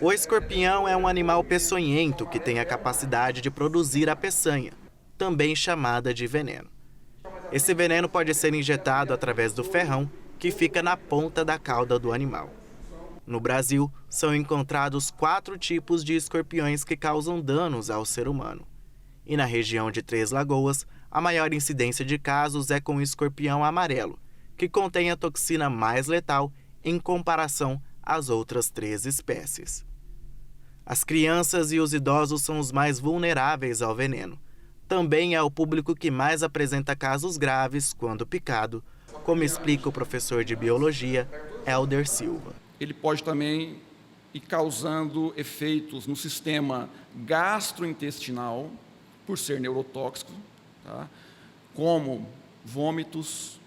O escorpião é um animal peçonhento que tem a capacidade de produzir a peçanha, também chamada de veneno. Esse veneno pode ser injetado através do ferrão, que fica na ponta da cauda do animal. No Brasil, são encontrados 4 tipos de escorpiões que causam danos ao ser humano. E na região de Três Lagoas, a maior incidência de casos é com o escorpião amarelo, que contém a toxina mais letal em comparação às outras 3 espécies. As crianças e os idosos são os mais vulneráveis ao veneno. Também é o público que mais apresenta casos graves quando picado, como explica o professor de biologia, Helder Silva. Ele pode também ir causando efeitos no sistema gastrointestinal, por ser neurotóxico, tá? Como vômitos,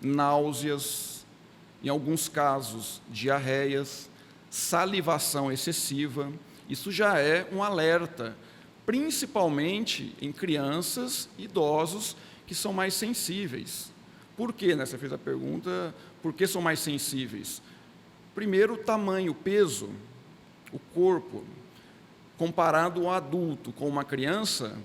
náuseas, em alguns casos diarreias, salivação excessiva. Isso já é um alerta, principalmente em crianças e idosos que são mais sensíveis. Por quê, né? Você fez a pergunta, por que são mais sensíveis? Primeiro, o tamanho, o peso, o corpo. Comparado ao adulto com uma criança,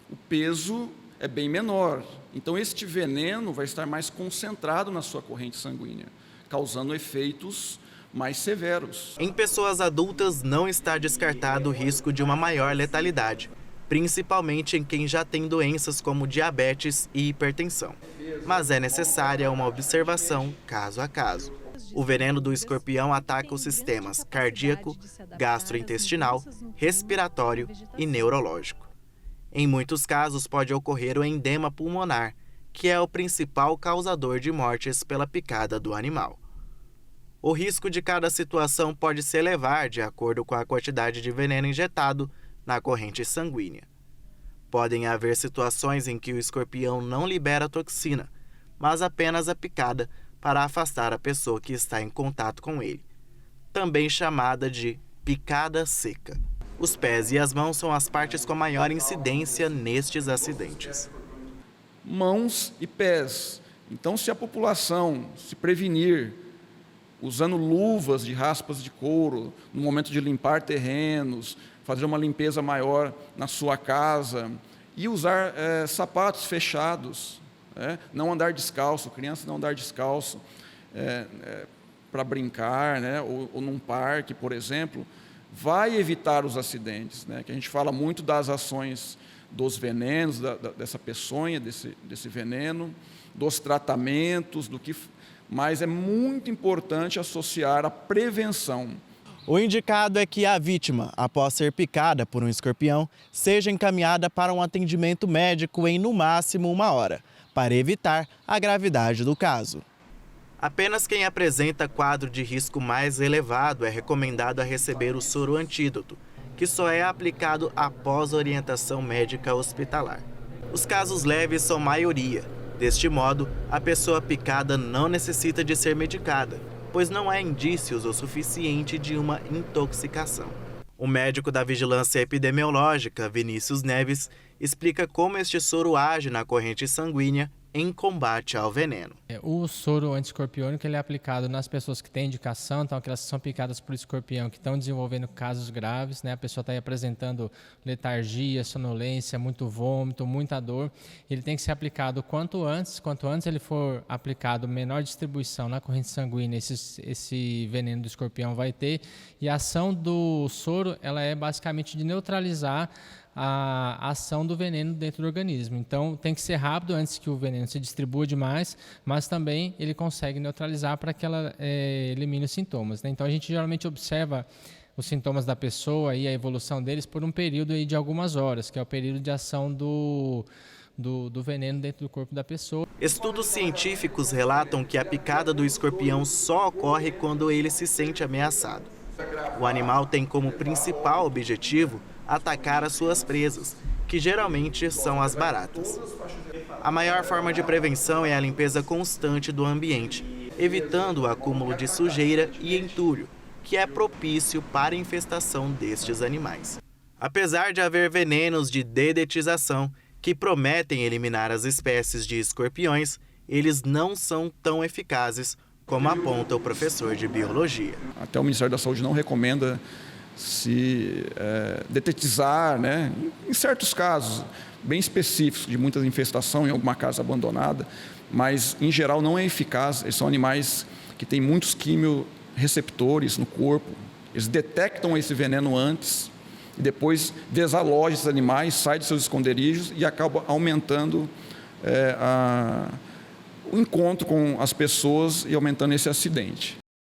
o peso é bem menor. Então, este veneno vai estar mais concentrado na sua corrente sanguínea, causando efeitos mais severos. Em pessoas adultas, não está descartado o risco de uma maior letalidade, principalmente em quem já tem doenças como diabetes e hipertensão. Mas é necessária uma observação caso a caso. O veneno do escorpião ataca os sistemas cardíaco, gastrointestinal, respiratório e neurológico. Em muitos casos pode ocorrer o edema pulmonar, que é o principal causador de mortes pela picada do animal. O risco de cada situação pode se elevar de acordo com a quantidade de veneno injetado na corrente sanguínea. Podem haver situações em que o escorpião não libera toxina, mas apenas a picada para afastar a pessoa que está em contato com ele, também chamada de picada seca. Os pés e as mãos são as partes com maior incidência nestes acidentes. Mãos e pés. Então, se a população se prevenir usando luvas de raspas de couro no momento de limpar terrenos, fazer uma limpeza maior na sua casa e usar sapatos fechados, não andar descalço, criança não andar descalço para brincar, ou num parque, por exemplo, vai evitar os acidentes, que a gente fala muito das ações dos venenos, dessa peçonha, desse veneno, dos tratamentos, mas é muito importante associar a prevenção. O indicado é que a vítima, após ser picada por um escorpião, seja encaminhada para um atendimento médico em no máximo 1 hora, para evitar a gravidade do caso. Apenas quem apresenta quadro de risco mais elevado é recomendado a receber o soro antídoto, que só é aplicado após orientação médica hospitalar. Os casos leves são maioria. Deste modo, a pessoa picada não necessita de ser medicada, pois não há indícios o suficiente de uma intoxicação. O médico da Vigilância Epidemiológica, Vinícius Neves, explica como este soro age na corrente sanguínea em combate ao veneno. O soro antiescorpiônico ele é aplicado nas pessoas que têm indicação, então aquelas que são picadas por escorpião, que estão desenvolvendo casos graves, a pessoa está aí apresentando letargia, sonolência, muito vômito, muita dor. Ele tem que ser aplicado quanto antes ele for aplicado, menor distribuição na corrente sanguínea, esse veneno do escorpião vai ter. E a ação do soro ela é basicamente de neutralizar a ação do veneno dentro do organismo. Então, tem que ser rápido antes que o veneno se distribua demais, mas também ele consegue neutralizar para que ela elimine os sintomas. Então, a gente geralmente observa os sintomas da pessoa e a evolução deles por um período aí de algumas horas, que é o período de ação do veneno dentro do corpo da pessoa. Estudos científicos relatam que a picada do escorpião só ocorre quando ele se sente ameaçado. O animal tem como principal objetivo atacar as suas presas, que geralmente são as baratas. A maior forma de prevenção é a limpeza constante do ambiente, evitando o acúmulo de sujeira e entulho, que é propício para a infestação destes animais. Apesar de haver venenos de dedetização que prometem eliminar as espécies de escorpiões, eles não são tão eficazes como aponta o professor de biologia. Até o Ministério da Saúde não recomenda detetizar, né? Em certos casos bem específicos de muita infestação em alguma casa abandonada, mas em geral não é eficaz. Eles são animais que têm muitos quimiorreceptores no corpo, eles detectam esse veneno antes e depois desaloja esses animais, sai de seus esconderijos e acaba aumentando o encontro com as pessoas e aumentando esse acidente.